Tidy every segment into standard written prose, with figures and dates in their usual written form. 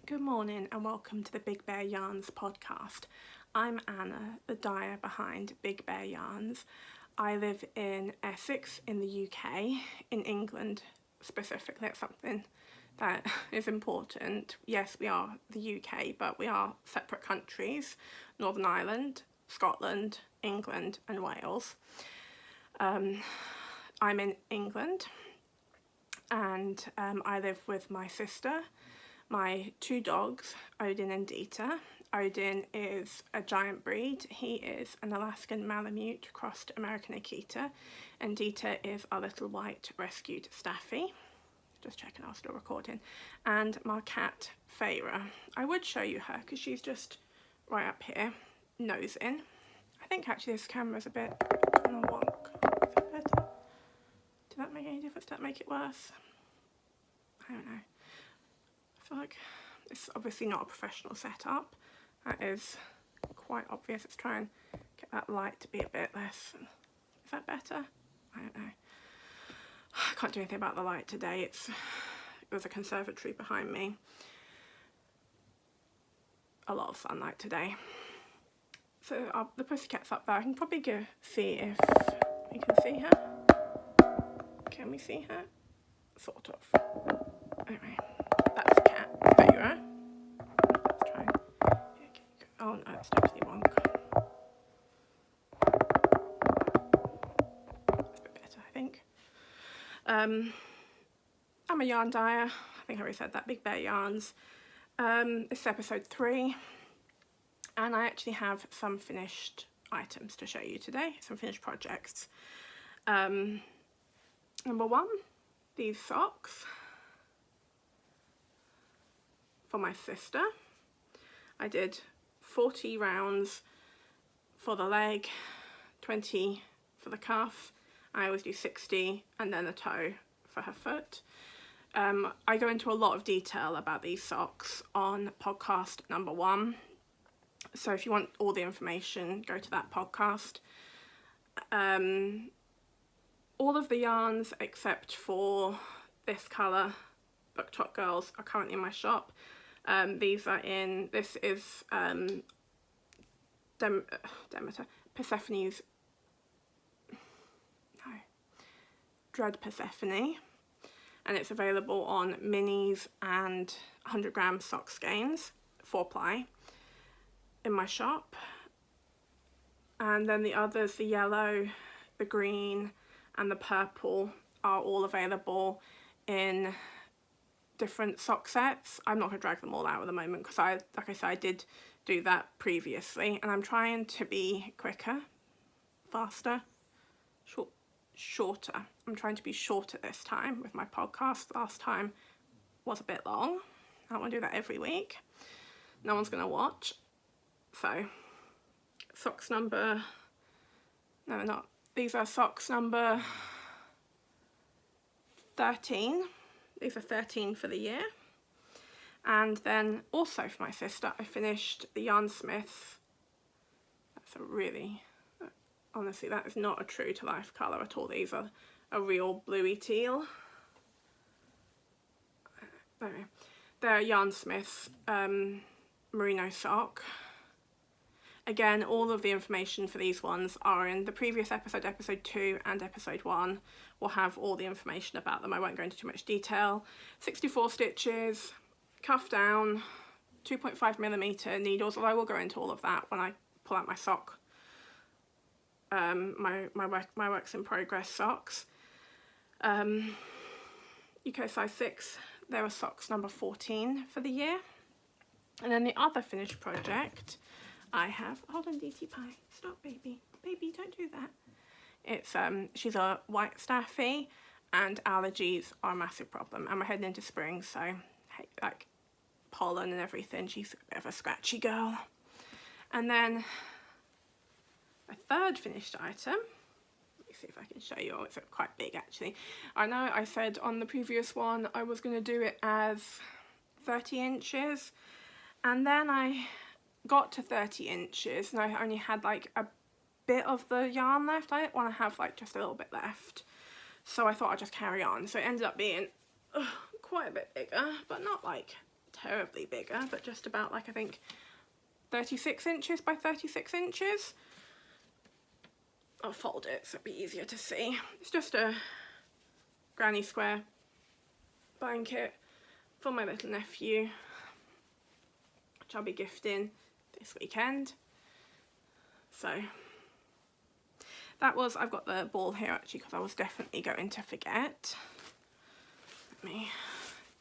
Good morning and welcome to the Big Bear Yarns podcast. I'm Anna, the dyer behind Big Bear Yarns. I live in Essex in the UK, in England specifically. It's something that is important. Yes, we are the UK, but we are separate countries: Northern Ireland, Scotland, England and Wales. I'm in England and I live with my sister, my two dogs, Odin and Dita. Odin is a giant breed. He is an Alaskan Malamute crossed American Akita, and Dita is our little white rescued Staffy. Just checking I was still recording. And my cat, Feyre. I would show you her because she's just right up here, nosing. I think actually this camera's a bit on a wonk. Is that better? Did that make any difference? Did that make it worse? I don't know. I feel like it's obviously not a professional setup. That is quite obvious. Let's try and get that light to be a bit less. Is that better? I don't know. I can't do anything about the light today. There's a conservatory behind me. A lot of sunlight today. So the pussycat's up there. I can probably go see if we can see her. Can we see her? Sort of. Anyway, that's the cat, Feyre. Let's try and... Oh no, it's totally wrong. That's a bit better, I think. I'm a yarn dyer. I think I already said that. Big Bear Yarns. This is episode 3. And I actually have some finished items to show you today. Some finished projects. Number 1, these socks. For my sister. I did 40 rounds for the leg, 20 for the cuff. I always do 60 and then a toe for her foot. I go into a lot of detail about these socks on podcast number 1. So if you want all the information, go to that podcast. All of the yarns except for this colour, Book Top Girls, are currently in my shop. These are in, this is Demeter, Persephone's, no, Dread Persephone, and it's available on minis and 100-gram sock skeins, 4-ply, in my shop. And then the others, the yellow, the green and the purple, are all available in different sock sets. I'm not going to drag them all out at the moment because like I said, I did do that previously, and I'm trying to be quicker, faster, shorter. I'm trying to be shorter this time with my podcast. Last time was a bit long. I want to do that every week. No one's going to watch. So socks number, no they're not. These are socks number 13. These are 13 for the year. And then also for my sister, I finished the Yarn Smiths. That's a really, honestly, that is not a true to life colour at all. These are a real bluey teal. Anyway, they're Yarn Smiths merino sock. Again, all of the information for these ones are in the previous episode, episode 2 and episode 1. We'll have all the information about them. I won't go into too much detail. 64 stitches, cuff down, 2.5mm needles, although I will go into all of that when I pull out my sock, my works in progress socks. UK size 6, there are socks number 14 for the year. And then the other finished project I have, hold on DT Pie, stop baby, don't do that. It's, she's a white Staffy and allergies are a massive problem, and we're heading into spring, so hey, like pollen and everything, she's a bit of a scratchy girl. And then a third finished item, let me see if I can show you. Oh, it's quite big actually. I know I said on the previous one I was going to do it as 30 inches, and then I got to 30 inches and I only had like a bit of the yarn left. I didn't want to have like just a little bit left, so I thought I'd just carry on. So it ended up being quite a bit bigger, but not like terribly bigger, but just about like, I think 36 inches by 36 inches. I'll fold it so it'll be easier to see. It's just a granny square blanket for my little nephew, which I'll be gifting this weekend. So that was, I've got the ball here actually because I was definitely going to forget. Let me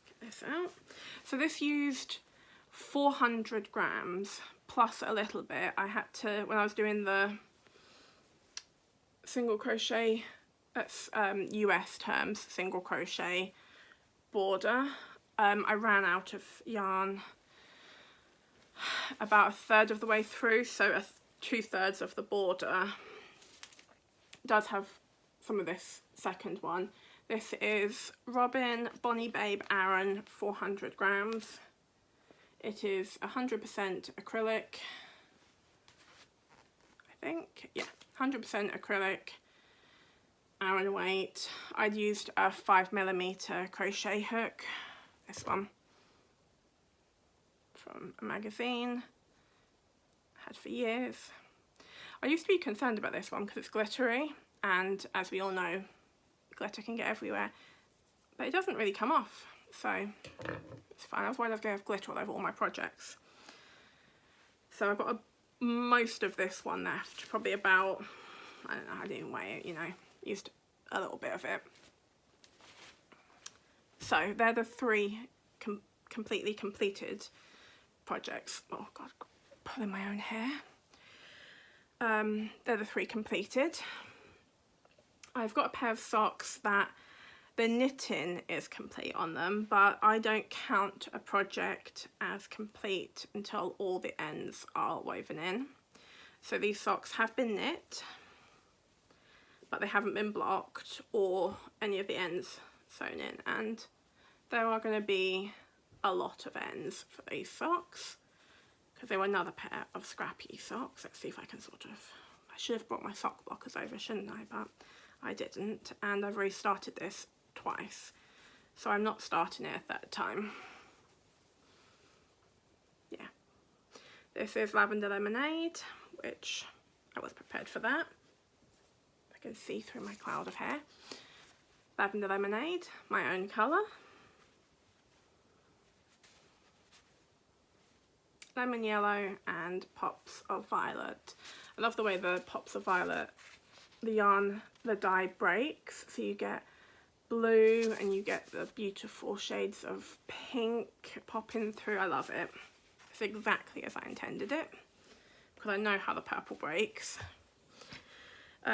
get this out. So this used 400 grams plus a little bit. I had to, when I was doing the single crochet, that's US terms, single crochet border, I ran out of yarn about a third of the way through, so 2/3 of the border does have some of this second one. This is Robin Bonnie Babe Aran 400 grams. It is 100% acrylic, I think, yeah, 100% acrylic, Aran weight. I'd used a 5mm crochet hook, this one, from a magazine I had for years. I used to be concerned about this one because it's glittery, and as we all know, glitter can get everywhere, but it doesn't really come off, so it's fine. I was worried I was going to have glitter all over all my projects. So I've got most of this one left, probably about, I don't know, I didn't weigh it, you know, used a little bit of it. So they're the 3 completely completed projects. Oh God, pulling my own hair. They're the 3 completed. I've got a pair of socks that the knitting is complete on them, but I don't count a project as complete until all the ends are woven in. So these socks have been knit, but they haven't been blocked or any of the ends sewn in, and there are going to be a lot of ends for these socks because they were another pair of scrappy socks. Let's see if I can sort of, I should have brought my sock blockers over, shouldn't I, but I didn't, and I've already started this twice, so I'm not starting it a third time. Yeah, this is Lavender Lemonade, which I was prepared for that. I can see through my cloud of hair. Lavender Lemonade, my own colour. Lemon Yellow and Pops of Violet. I love the way the Pops of Violet, the yarn, the dye breaks, so you get blue and you get the beautiful shades of pink popping through. I love it. It's exactly as I intended it because I know how the purple breaks,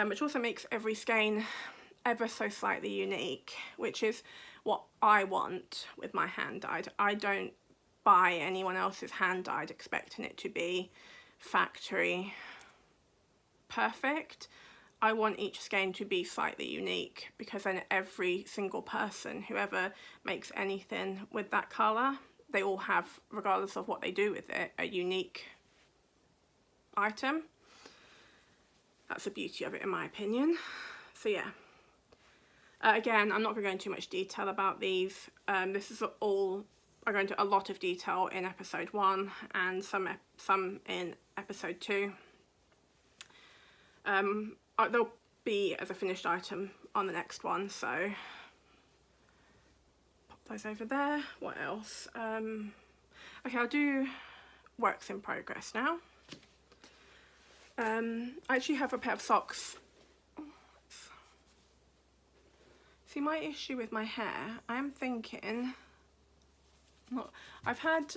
which also makes every skein ever so slightly unique, which is what I want with my hand dyed. I don't buy anyone else's hand dyed expecting it to be factory perfect. I want each skein to be slightly unique because then every single person, whoever makes anything with that colour, they all have, regardless of what they do with it, a unique item. That's the beauty of it in my opinion. So yeah. Again, I'm not going to go into too much detail about these. This is all, I go into a lot of detail in episode 1 and some in episode 2. They'll be as a finished item on the next one, so pop those over there. What else? Okay, I'll do works in progress now. I actually have a pair of socks. See, my issue with my hair, I am thinking, look, I've had,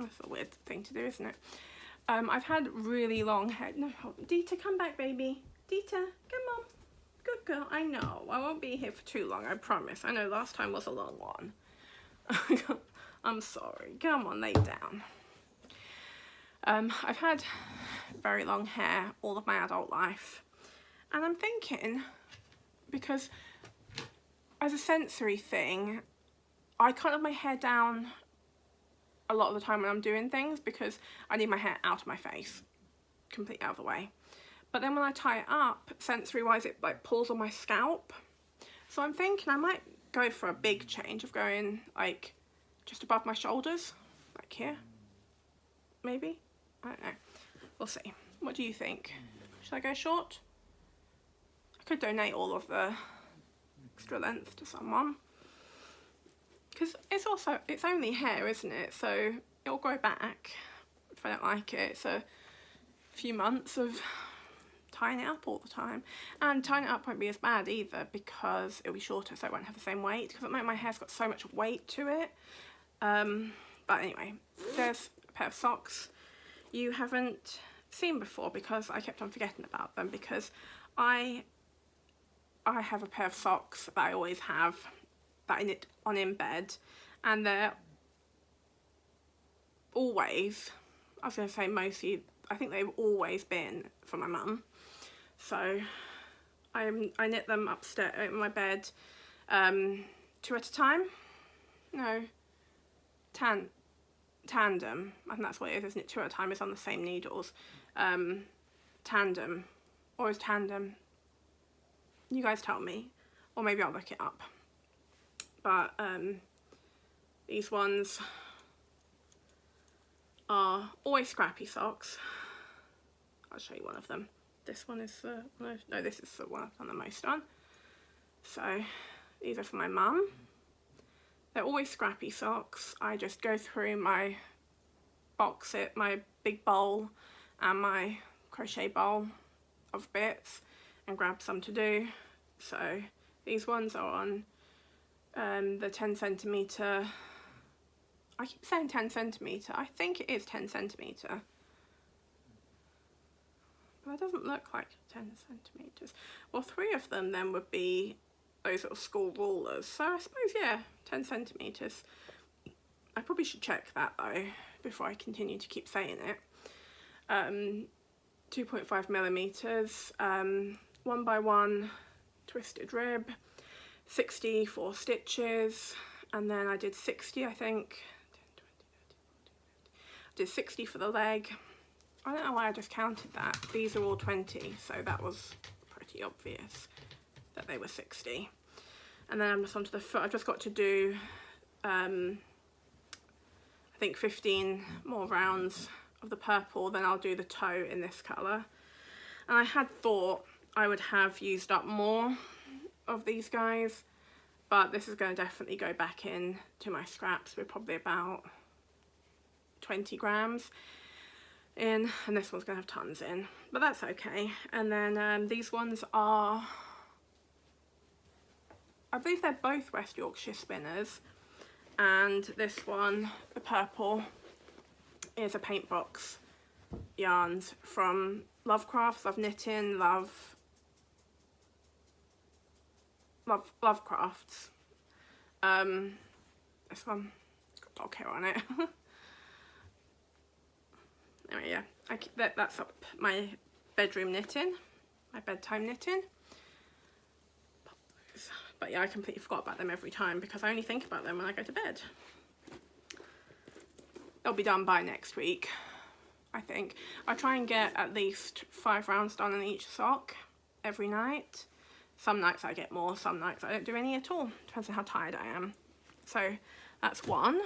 that's a weird thing to do, isn't it? I've had really long hair. No, hold on. Dita, come back, baby. Dita, come on. Good girl. I know. I won't be here for too long, I promise. I know last time was a long one. I'm sorry. Come on, lay down. I've had very long hair all of my adult life. And I'm thinking, because as a sensory thing, I can't have my hair down a lot of the time when I'm doing things because I need my hair out of my face, completely out of the way. But then when I tie it up, sensory wise, it like pulls on my scalp. So I'm thinking I might go for a big change of going like just above my shoulders, like here, maybe, I don't know, we'll see. What do you think? Should I go short? I could donate all of the extra length to someone, because it's only hair, isn't it, so it'll grow back if I don't like it. It's a few months of tying it up all the time, and tying it up won't be as bad either because it'll be shorter, so it won't have the same weight, because at the moment my hair's got so much weight to it. But anyway, there's a pair of socks you haven't seen before because I kept on forgetting about them, because I have a pair of socks that I always have that I knit on in bed, and they're always, I was going to say mostly, I think they've always been for my mum. So I knit them upstairs in my bed, 2 at a time. No, tandem. I think that's what it is, isn't it? 2 at a time is on the same needles. Tandem, or is tandem? You guys tell me, or maybe I'll look it up. But these ones are always scrappy socks. I'll show you one of them. This one is the one this is the one I've done the most on. So these are for my mum. They're always scrappy socks. I just go through my my big bowl and my crochet bowl of bits and grab some to do. So these ones are on the 10 centimetre, I keep saying 10 centimetre, I think it is 10 centimetre. But it doesn't look like 10 centimetres. Well, 3 of them then would be those little school rulers. So I suppose, yeah, 10 centimetres. I probably should check that though, before I continue to keep saying it. 2.5 millimetres, 1x1 twisted rib, 64 stitches, and then I did 60, I think. 10, 20, 30, 40, 50. I did 60 for the leg. I don't know why I just counted that. These are all 20, so that was pretty obvious that they were 60. And then I'm just onto the foot. I've just got to do, I think 15 more rounds of the purple, then I'll do the toe in this colour. And I had thought I would have used up more of these guys, but this is going to definitely go back in to my scraps with probably about 20 grams in, and this one's going to have tons in, but that's okay. And then these ones are, I believe they're both West Yorkshire spinners, and this one, the purple, is a paint box yarns from Love Crafts. Love Knitting, Love Crafts. This one, it's got dog hair on it. Anyway, yeah, that's up my bedroom knitting, my bedtime knitting. But yeah, I completely forgot about them every time because I only think about them when I go to bed. They'll be done by next week, I think. I try and get at least 5 rounds done in each sock every night. Some nights I get more, some nights I don't do any at all. Depends on how tired I am. So that's one.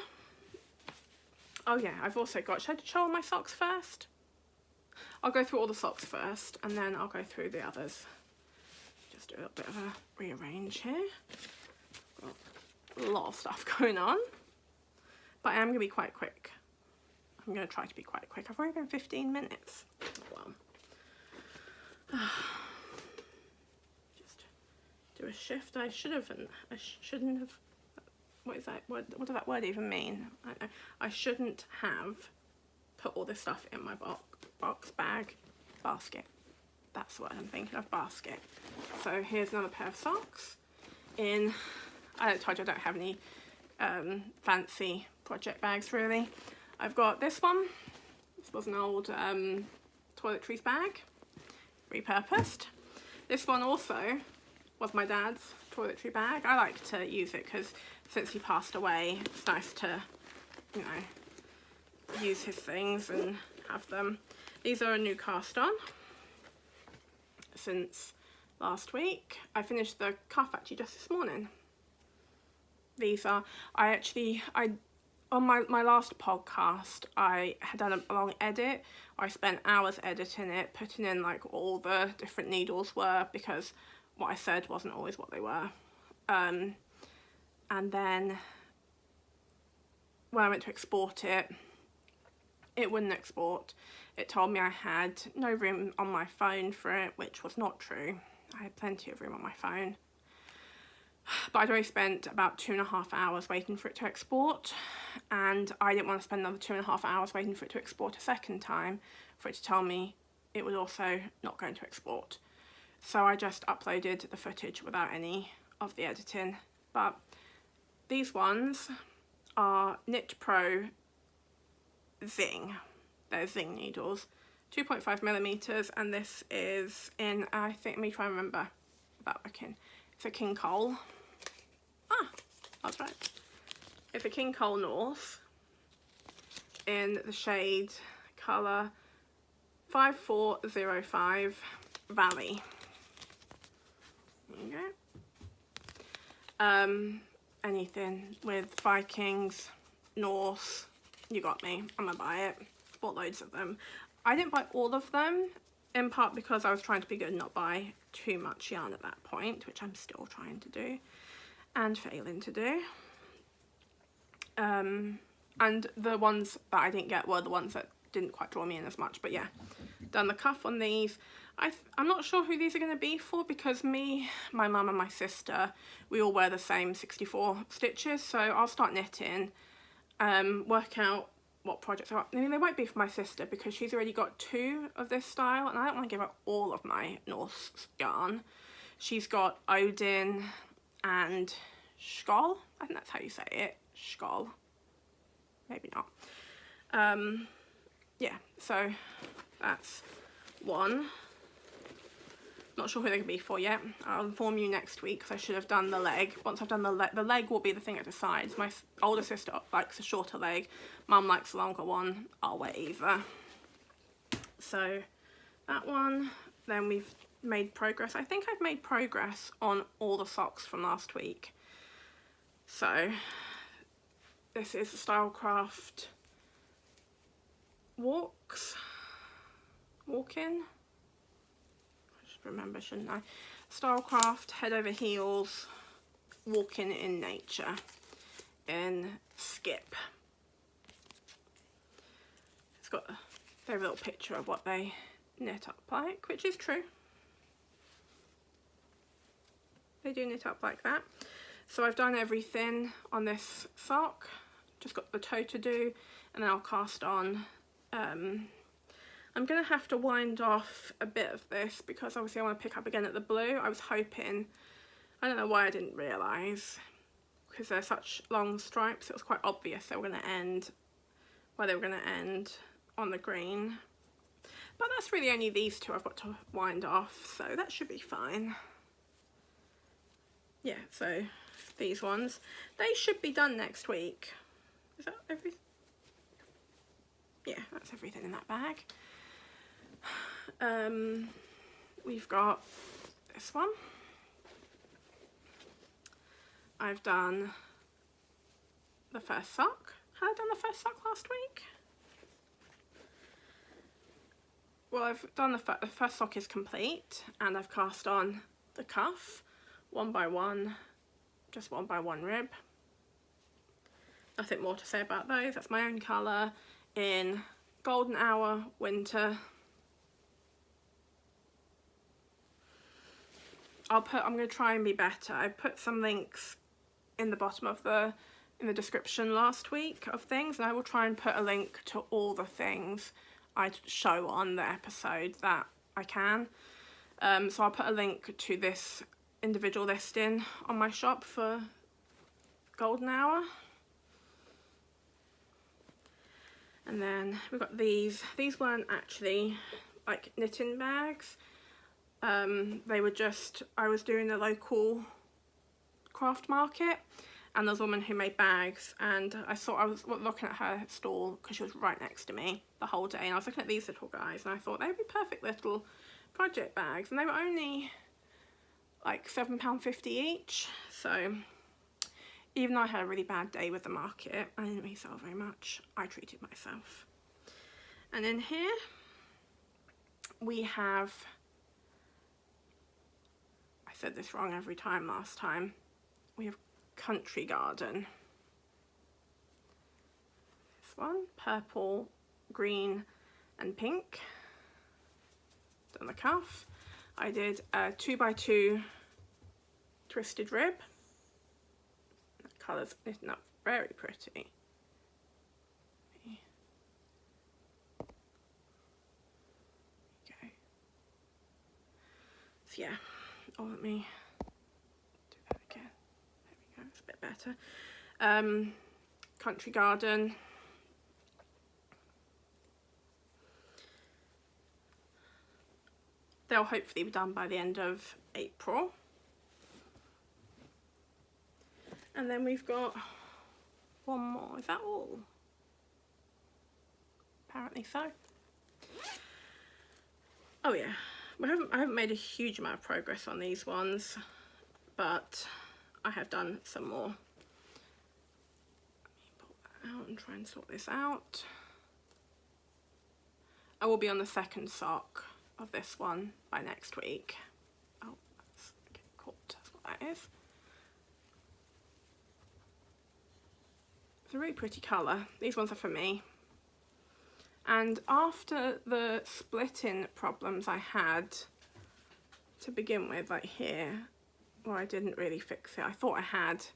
Oh yeah, I've also got, should I show all my socks first? I'll go through all the socks first and then I'll go through the others. Just do a little bit of a rearrange here. Got a lot of stuff going on, but I am going to be quite quick. I'm going to try to be quite quick. I've already been 15 minutes. Well, just do a shift. I shouldn't have. What is that? What does that word even mean? I don't know. I shouldn't have put all this stuff in my basket. That's what I'm thinking of, basket. So here's another pair of socks. I told you I don't have any fancy project bags really. I've got this one. This was an old toiletries bag, repurposed. This one also was my dad's toiletry bag. I like to use it because since he passed away, it's nice to, you know, use his things and have them. These are a new cast on since last week. I finished the calf actually just this morning. these are, I on my last podcast, I had done a long edit. I spent hours editing it, putting in like all the different needles were, because what I said wasn't always what they were. And then when I went to export it, it wouldn't export. It told me I had no room on my phone for it, which was not true. I had plenty of room on my phone. But I'd already spent about 2.5 hours waiting for it to export, and I didn't want to spend another 2.5 hours waiting for it to export a second time, for it to tell me it was also not going to export. So I just uploaded the footage without any of the editing. But these ones are Knit Pro Zing. They're Zing needles, 2.5mm, and this is in, I think, let me try and remember without looking. It's a King Cole. Ah, that's right. It's a King Cole North in the shade colour 5405 Valley. There you go. Anything with Vikings, Norse, you got me. I'm gonna buy it. Bought loads of them. I didn't buy all of them, in part because I was trying to be good and not buy too much yarn at that point, which I'm still trying to do and failing to do. And the ones that I didn't get were the ones that didn't quite draw me in as much. But yeah, done the cuff on these. I'm not sure who these are going to be for, because me, my mum and my sister, we all wear the same 64 stitches, so I'll start knitting, work out what projects are up. I mean, they won't be for my sister because she's already got 2 of this style, and I don't want to give her all of my Norse yarn. She's got Odin and Skoll. I think that's how you say it. Skoll. Maybe not. Yeah, so that's one. Not sure who they can be for yet. I'll inform you next week, because I should have done the leg. Once I've done the leg will be the thing that decides. My older sister likes a shorter leg. Mum likes a longer one. I'll wear either. So that one. Then we've made progress. I think I've made progress on all the socks from last week. So this is the Stylecraft walk-in. Remember, shouldn't I? Stylecraft Head Over Heels Walking in Nature in Skip. It's got a very little picture of what they knit up like, which is true. They do knit up like that. So I've done everything on this sock, just got the toe to do, and then I'll cast on. I'm going to have to wind off a bit of this, because obviously I want to pick up again at the blue. I was hoping, I don't know why I didn't realise, because they're such long stripes, it was quite obvious they were going to end, where they were going to end on the green. But that's really only these 2 I've got to wind off, so that should be fine. Yeah, so these ones, they should be done next week. Is that everything? Yeah, that's everything in that bag. We've got this one. I've done the first sock. Had I done the first sock last week? Well, I've done the first sock is complete, and I've cast on the cuff, 1 by 1, just 1 by 1 rib. Nothing more to say about those. That's my own colour in Golden Hour Winter. I'm going to try and be better. I put some links in the bottom of in the description last week of things, and I will try and put a link to all the things I show on the episode that I can. So I'll put a link to this individual listing on my shop for Golden Hour. And then we've got these. These weren't actually like knitting bags. They were just, I was doing a local craft market, and there's a woman who made bags, and I was looking at her stall because she was right next to me the whole day, and I was looking at these little guys, and I thought they would be perfect little project bags, and they were only like £7.50 each. So even though I had a really bad day with the market, I didn't really sell very much. I treated myself. And in here we have, I said this wrong every time last time, we have Country Garden. This one, purple, green and pink. Done the cuff. I did a 2x2 twisted rib. That colour's not very pretty. Okay. So yeah, let me do that again. There we go, it's a bit better. Country Garden. They'll hopefully be done by the end of April. And then we've got one more. Is that all? Apparently so. Oh yeah, I haven't made a huge amount of progress on these ones, but I have done some more. Let me pull that out and try and sort this out. I will be on the second sock of this one by next week. Oh, that's getting caught, that's what that is. It's a really pretty colour. These ones are for me. And after the splitting problems I had to begin with, like here, where I didn't really fix it, I thought I had,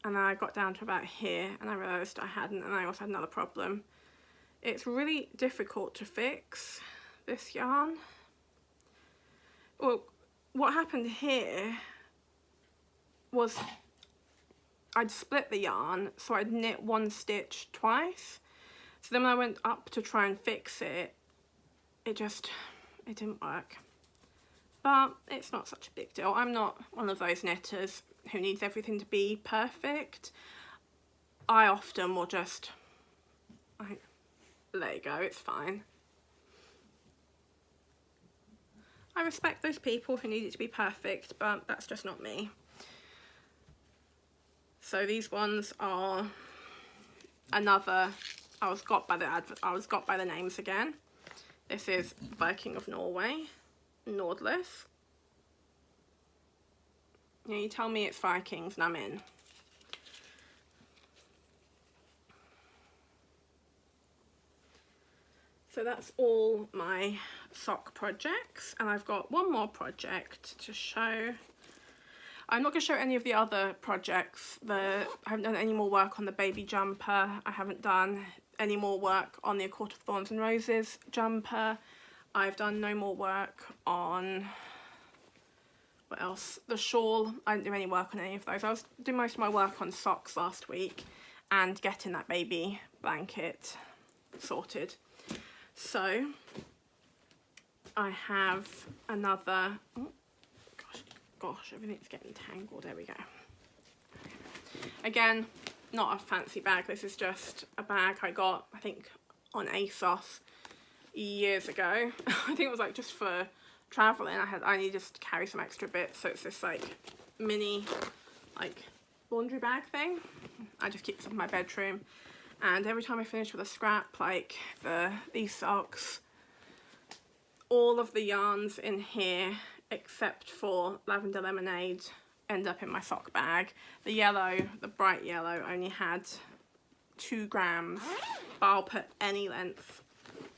and then I got down to about here and I realised I hadn't, and I also had another problem. It's really difficult to fix this yarn. Well, what happened here was I'd split the yarn, so I'd knit one stitch twice. So then when I went up to try and fix it, it didn't work. But it's not such a big deal. I'm not one of those knitters who needs everything to be perfect. I often will just, there you go, it's fine. I respect those people who need it to be perfect, but that's just not me. So these ones are another, I was got by the names again. This is Viking of Norway, Nordlys. You tell me it's Vikings and I'm in. So that's all my sock projects, and I've got one more project to show. I'm not going to show any of the other projects. I haven't done any more work on the baby jumper. I haven't done any more work on the A Court of Thorns and Roses jumper. I've done no more work on, what else? The shawl. I didn't do any work on any of those. I was doing most of my work on socks last week and getting that baby blanket sorted. So I have another, oh, gosh, everything's getting tangled. There we go. Again, not a fancy bag. This is just a bag I got, I think, on ASOS years ago. I think it was like just for traveling. I needed just to carry some extra bits, so it's this like mini like laundry bag thing. I just keep this in my bedroom, and every time I finish with a scrap like these socks, all of the yarns in here except for Lavender Lemonade end up in my sock bag. The yellow, the bright yellow, only had 2 grams, but I'll put any length,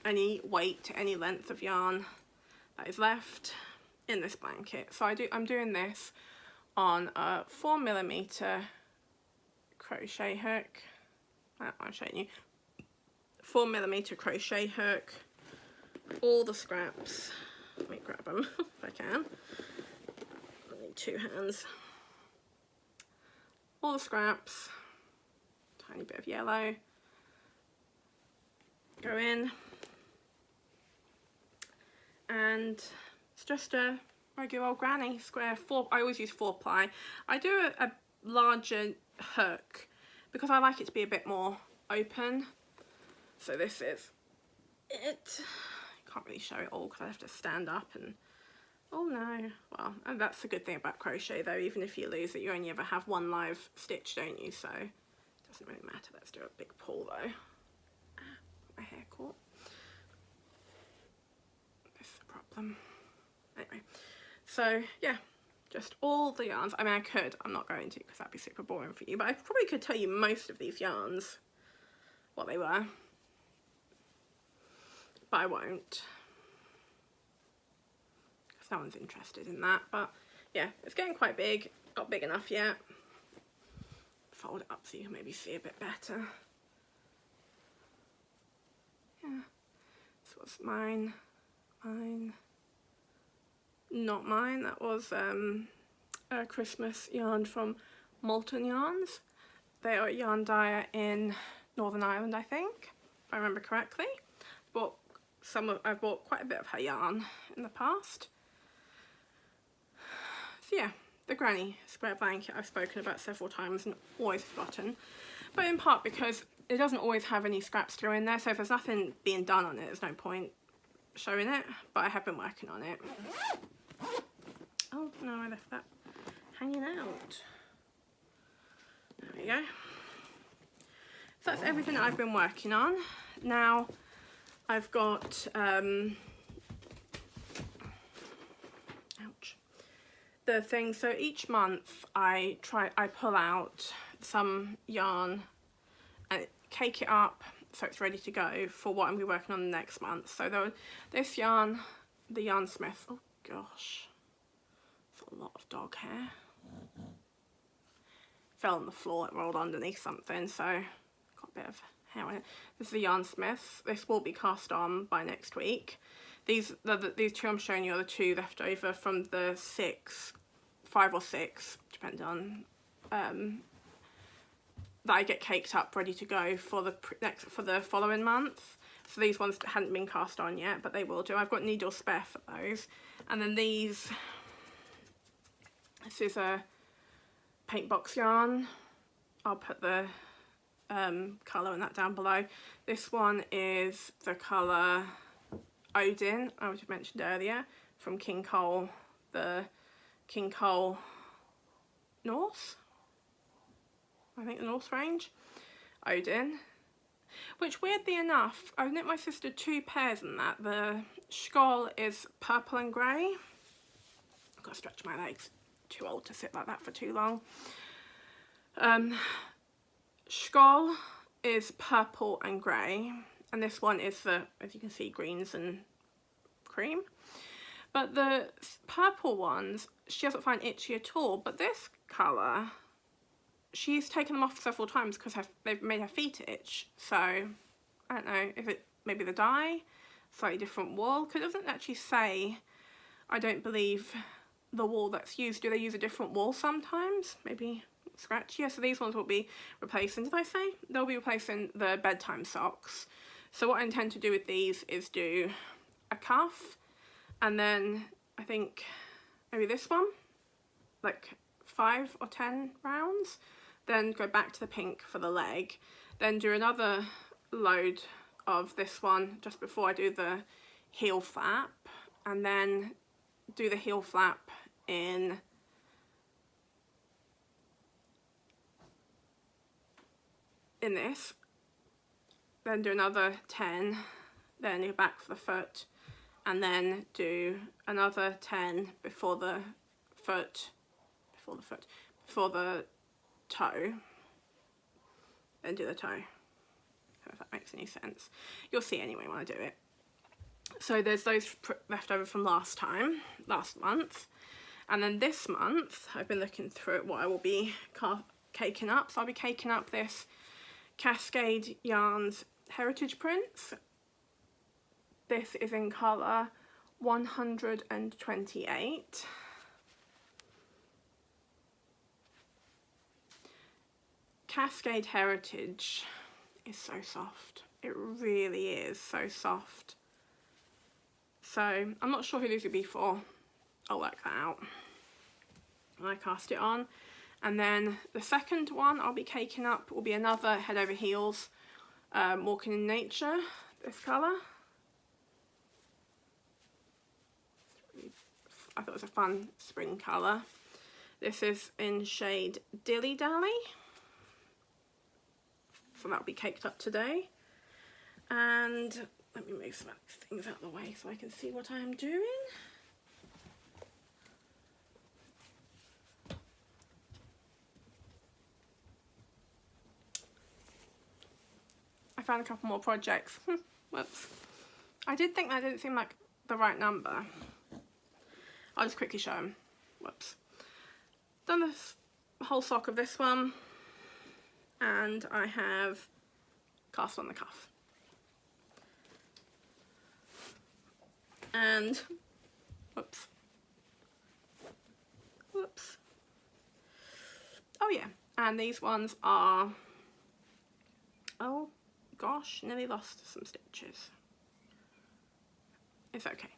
any weight, any length of yarn that is left in this blanket. So I'm doing this on a 4mm crochet hook. I'm showing you. 4mm crochet hook, all the scraps. Let me grab them if I can. I need 2 hands. All the scraps, tiny bit of yellow, go in, and it's just a regular old granny square 4. I always use 4-ply. I do a larger hook because I like it to be a bit more open. So this is it. I can't really show it all because I have to stand up and Oh no. Well, and that's the good thing about crochet though, even if you lose it, you only ever have one live stitch, don't you? So it doesn't really matter. Let's do a big pull though. My hair caught. This is the problem. Anyway, so yeah, just all the yarns. I mean, I could, I'm not going to because that'd be super boring for you, but I probably could tell you most of these yarns, what they were, but I won't. No one's interested in that, but yeah, it's getting quite big. Not big enough yet. Fold it up so you can maybe see a bit better. Yeah, this was mine. Not mine, that was a Christmas yarn from Molten Yarns. They are a yarn dyer in Northern Ireland, I think, if I remember correctly. I've bought quite a bit of her yarn in the past. So yeah, the granny square blanket I've spoken about several times and always forgotten, but in part because it doesn't always have any scraps through in there, so if there's nothing being done on it, there's no point showing it, but I have been working on it. Oh no, I left that hanging out. There we go. So that's everything I've been working on. Now I've got the thing, so each month I pull out some yarn and cake it up so it's ready to go for what I'm going to be working on the next month. So this yarn, the Yarn Smith, oh gosh, that's a lot of dog hair. Fell on the floor, it rolled underneath something, so got a bit of hair on it. This is the Yarn Smith. This will be cast on by next week. These two I'm showing you are the two left over from the 5 or 6, depending on that I get caked up ready to go for the following month. So these ones hadn't been cast on yet, but they will do. I've got needles spare for those. And then this is a paint box yarn. I'll put the colour in that down below. This one is the colour Odin, I was mentioned earlier, from King Cole, the King Cole North, I think the North range, Odin, which weirdly enough, I knit my sister 2 pairs in that. The Skoll is purple and grey. I've got to stretch my legs, too old to sit like that for too long. Skoll is purple and grey, and this one is the, as you can see, greens and cream. But the purple ones, she doesn't find itchy at all, but this colour, she's taken them off several times because they've made her feet itch. So, I don't know, is it maybe the dye, slightly different wool? Because it doesn't actually say, I don't believe, the wool that's used. Do they use a different wool sometimes? Maybe scratchy. Yeah, so these ones will be replacing, did I say? They'll be replacing the bedtime socks. So what I intend to do with these is do a cuff, and then I think maybe this one, like 5 or 10 rounds, then go back to the pink for the leg, then do another load of this one just before I do the heel flap, and then do the heel flap in this, then do another 10, then go back for the foot, and then do another 10 before the foot, before the toe, then do the toe. If that makes any sense. You'll see anyway when I do it. So there's those left over from last month, and then this month I've been looking through what I will be caking up. So I'll be caking up this Cascade Yarns Heritage Prints. This is in colour 128. Cascade Heritage is so soft. It really is so soft. So I'm not sure who these would be for. I'll work that out when I cast it on. And then the second one I'll be caking up will be another Head Over Heels Walking in Nature, this colour. It's really I thought it was a fun spring colour. This is in shade Dilly Dally. So that'll be caked up today. And let me move some of these things out of the way so I can see what I am doing. I found a couple more projects. Whoops. I did think that didn't seem like the right number. I'll just quickly show them. Whoops. Done this whole sock of this one, and I have cast on the cuff. And whoops. Whoops. Oh yeah, and these ones are, oh gosh, nearly lost some stitches. It's okay.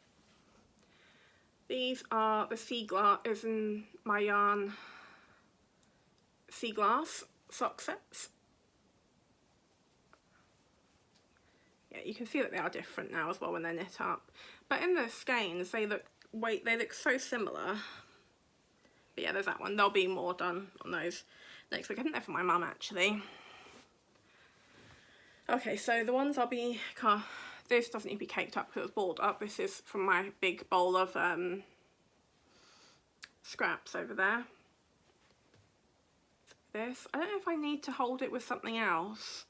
These are the Sea Glass, is in my yarn Sea Glass sock sets. Yeah, you can see that they are different now as well when they're knit up. But in the skeins, they look so similar. But yeah, there's that one. There'll be more done on those next week. I think they're for my mum actually. Okay, so the ones I'll be, this doesn't need to be caked up because it was balled up. This is from my big bowl of scraps over there. This, I don't know if I need to hold it with something else.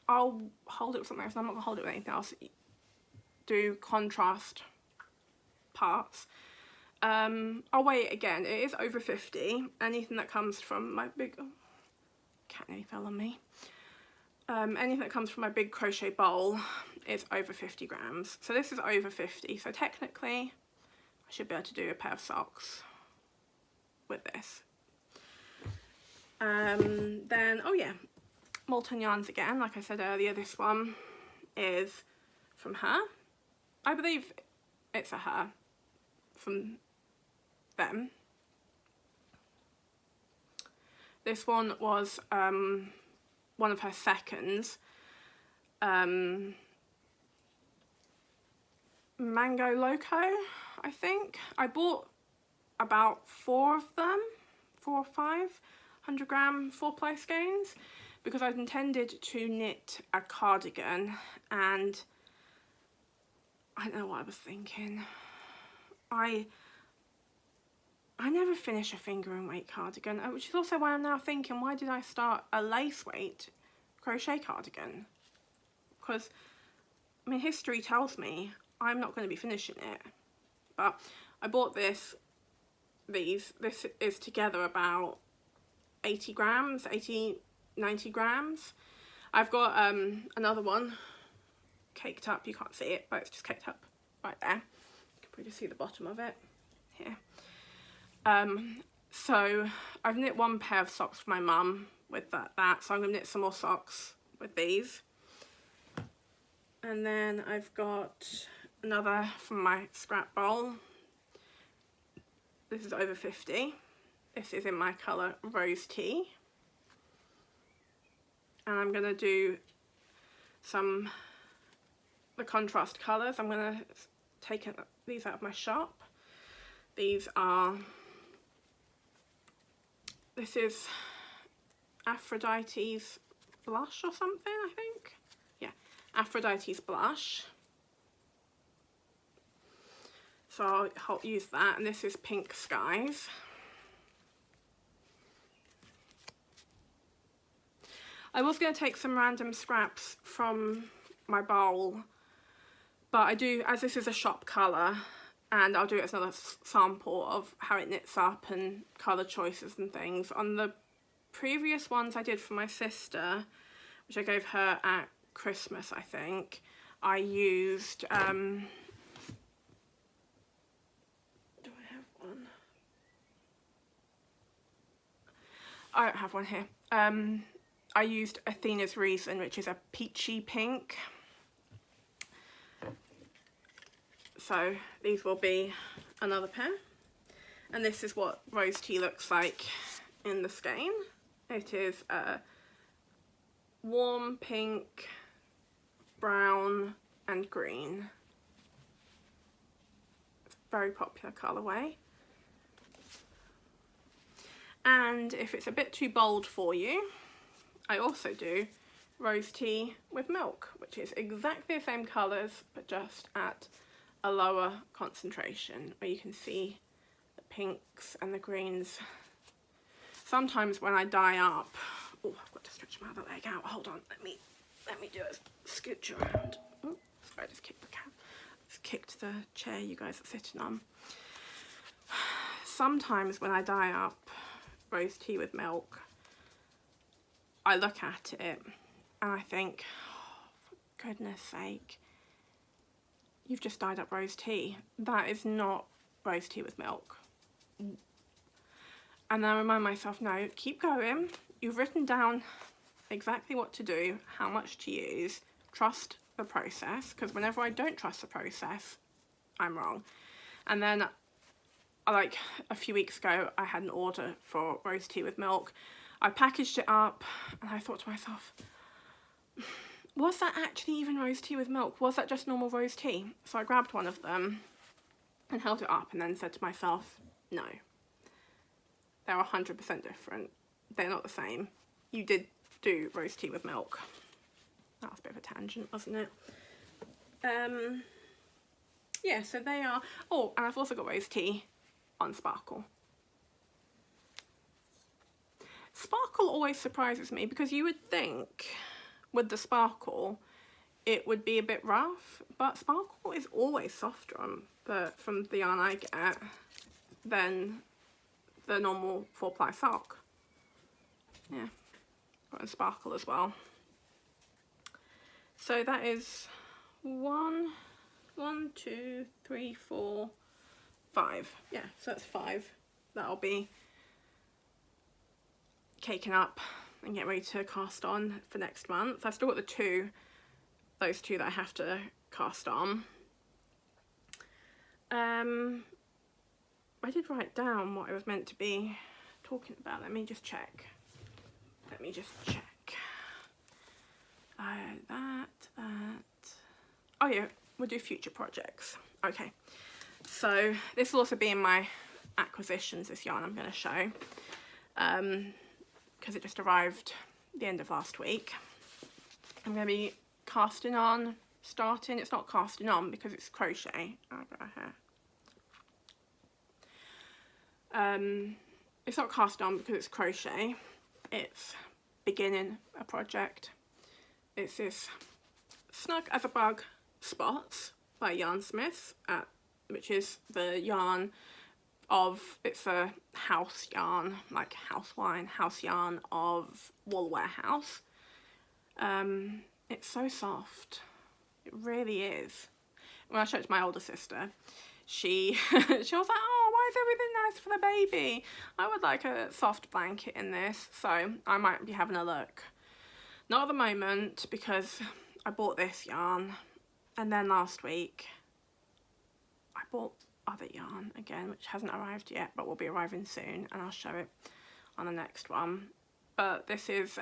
I'll hold it with something else. I'm not going to hold it with anything else. Do contrast parts. I'll weigh it again. It is over 50. Anything that comes from my big, oh, cat nearly fell on me. Anything that comes from my big crochet bowl is over 50 grams. So this is over 50. So technically, I should be able to do a pair of socks with this. Then, oh yeah, Molten Yarns again. Like I said earlier, this one is from her. I believe it's a her from them. This one was one of her seconds. Mango Loco, I think. I bought about 4 of them, 4 or 5 100-gram 4-ply skeins because I'd intended to knit a cardigan, and I don't know what I was thinking. I never finish a finger and weight cardigan, which is also why I'm now thinking, why did I start a lace weight crochet cardigan? Because, I mean, history tells me I'm not going to be finishing it. But I bought this is together about 80 grams, 90 grams. I've got another one caked up, you can't see it, but it's just caked up right there. You can probably just see the bottom of it here. So I've knit 1 pair of socks for my mum with that, so I'm going to knit some more socks with these. And then I've got another from my scrap bowl. This is over 50. This is in my colour Rose Tea. And I'm going to do the contrast colours. I'm going to take these out of my shop. These are, this is Aphrodite's Blush or something, I think. Yeah, Aphrodite's Blush. So I'll use that, and this is Pink Skies. I was going to take some random scraps from my bowl, but I do, as this is a shop colour, and I'll do it as another sample of how it knits up and colour choices and things. On the previous ones I did for my sister, which I gave her at Christmas, I think, I used, do I have one? I don't have one here. I used Athena's Reason, which is a peachy pink. So these will be another pair. And this is what Rose Tea looks like in the skein. It is a warm pink, brown and green. It's very popular colourway. And if it's a bit too bold for you, I also do Rose Tea with Milk, which is exactly the same colours but just at a lower concentration, where you can see the pinks and the greens. Sometimes when I dye up, oh, I've got to stretch my other leg out. Hold on, let me do a scooch around. Oh, sorry, I just kicked the chair you guys are sitting on. Sometimes when I dye up Rose Tea with Milk, I look at it and I think, oh, for goodness sake, you've just dyed up rose tea. That is not rose tea with milk. And then I remind myself, no, keep going. You've written down exactly what to do, how much to use. Trust the process, because whenever I don't trust the process, I'm wrong. And then, like a few weeks ago, I had an order for rose tea with milk. I packaged it up and I thought to myself, was that actually even rose tea with milk? Was that just normal rose tea? So I grabbed one of them and held it up and then said to myself, no, they're 100% different. They're not the same. You did do rose tea with milk. That was a bit of a tangent, wasn't it? Yeah, so they are. Oh, and I've also got rose tea on Sparkle. Sparkle always surprises me, because you would think with the Sparkle it would be a bit rough, but Sparkle is always softer from the yarn I get than the normal 4-ply sock. Yeah, got a Sparkle as well. So that is 1, 2, 3, 4, 5. Yeah, so that's 5 that'll be caking up and get ready to cast on for next month. I've still got those two that I have to cast on. I did write down what I was meant to be talking about. Let me just check. Oh yeah, we'll do future projects. Okay, so this will also be in my acquisitions, this yarn I'm going to show, because it just arrived the end of last week. I'm going to be casting on, it's not casting on because it's crochet. It's not cast on because it's crochet. It's beginning a project. It's this Snug as a Bug Spots by Yarnsmiths, which is the yarn of, it's a house yarn, like house yarn of Wool Warehouse. It's so soft, it really is. When I showed it to my older sister, she was like, oh, why is everything nice for the baby? I would like a soft blanket in this, so I might be having a look. Not at the moment, because I bought this yarn, and then last week I bought other yarn again, which hasn't arrived yet, but will be arriving soon, and I'll show it on the next one. But this is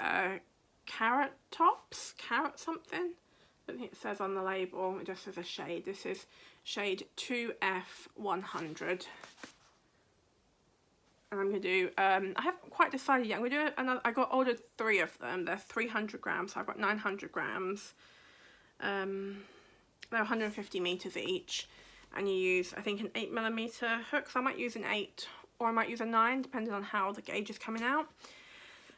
Carrot something. I think it says on the label, it just says a shade. This is shade 2F100. And I'm going to do, I haven't quite decided yet. I'm going to do another, I ordered 3 of them. They're 300 grams, so I've got 900 grams. They're 150 meters each. And you use, I think, an 8mm hook. So I might use an 8 or I might use a 9, depending on how the gauge is coming out.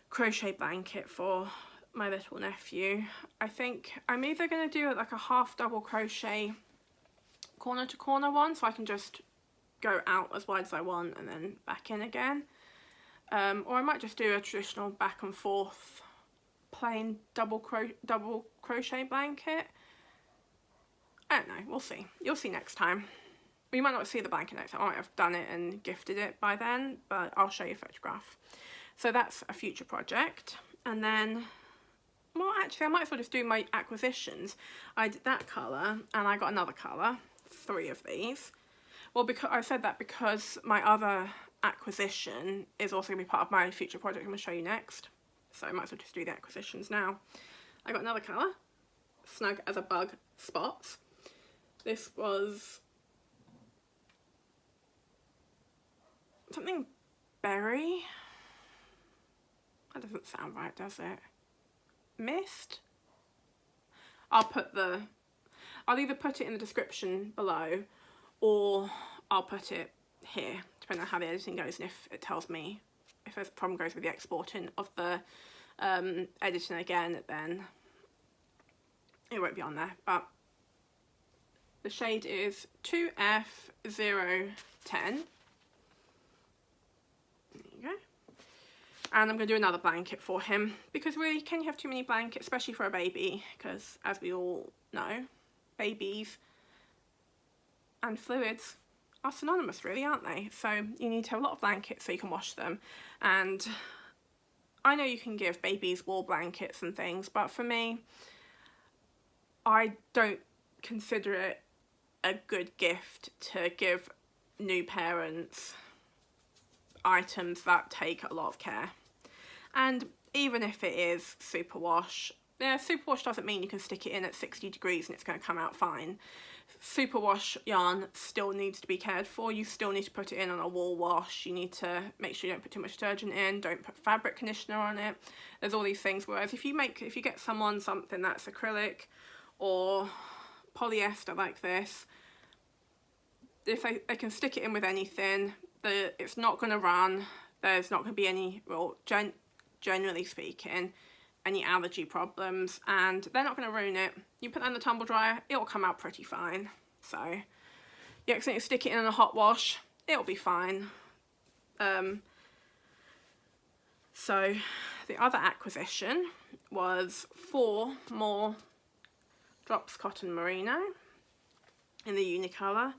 Crochet blanket for my little nephew. I think I'm either going to do like a half double crochet corner to corner one, so I can just go out as wide as I want and then back in again, or I might just do a traditional back and forth plain double crochet blanket. I don't know, we'll see. You'll see next time. We might not see the blanket next time. I might have done it and gifted it by then, but I'll show you a photograph. So that's a future project. And then, well, actually I might as well just do my acquisitions. I did that colour and I got another colour, 3 of these. Well, because I said that because my other acquisition is also going to be part of my future project I'm going to show you next. So I might as well just do the acquisitions now. I got another colour, Snug as a Bug Spots. This was something berry. That doesn't sound right, does it? Mist? I'll either put it in the description below, or I'll put it here, depending on how the editing goes, and if it tells me if there's a problem goes with the exporting of the editing again, then it won't be on there. But the shade is 2F010. There you go. And I'm going to do another blanket for him, because really, can you have too many blankets, especially for a baby? Because as we all know, babies and fluids are synonymous, really, aren't they? So you need to have a lot of blankets so you can wash them. And I know you can give babies wool blankets and things, but for me, I don't consider it a good gift to give new parents items that take a lot of care. And even if it is superwash, superwash doesn't mean you can stick it in at 60 degrees and it's going to come out fine. Superwash yarn still needs to be cared for. You still need to put it in on a wool wash. You need to make sure you don't put too much detergent in, don't put fabric conditioner on it. There's all these things. Whereas if you get someone something that's acrylic or polyester like this, if they can stick it in with anything, it's not going to run. There's not going to be any, well, generally speaking, any allergy problems, and they're not going to ruin it. You put that in the tumble dryer, it'll come out pretty fine. So you accidentally stick it in a hot wash, it'll be fine. So the other acquisition was 4 more Drops Cotton Merino in the Unicolor.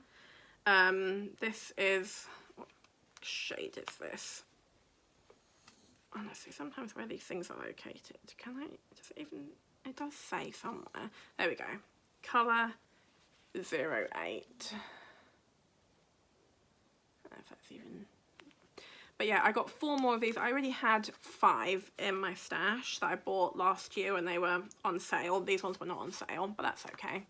This is, what shade is this? Honestly, sometimes where these things are located, it does say somewhere. There we go. Colour 08. I don't know if that's even... But yeah, I got 4 more of these. I already had 5 in my stash that I bought last year when they were on sale. These ones were not on sale, but that's okay.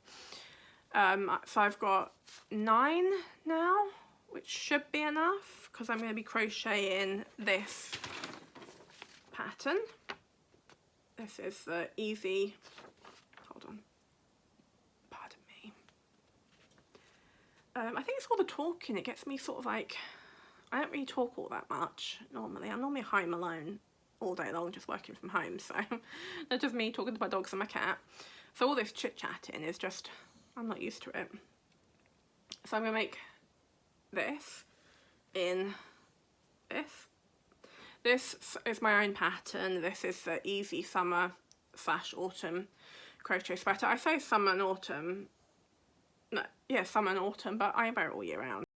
So I've got 9 now, which should be enough, because I'm going to be crocheting this pattern. This is the easy, hold on, pardon me. I think it's all the talking. It gets me sort of like, I don't really talk all that much normally. I'm normally home alone all day long, just working from home, so that's just me talking to my dogs and my cat. So all this chit-chatting is just, I'm not used to it. So I'm going to make this in this. This is my own pattern. This is the Easy Summer / Autumn crochet sweater. I say summer and autumn, no, yeah, summer and autumn, but I wear it all year round.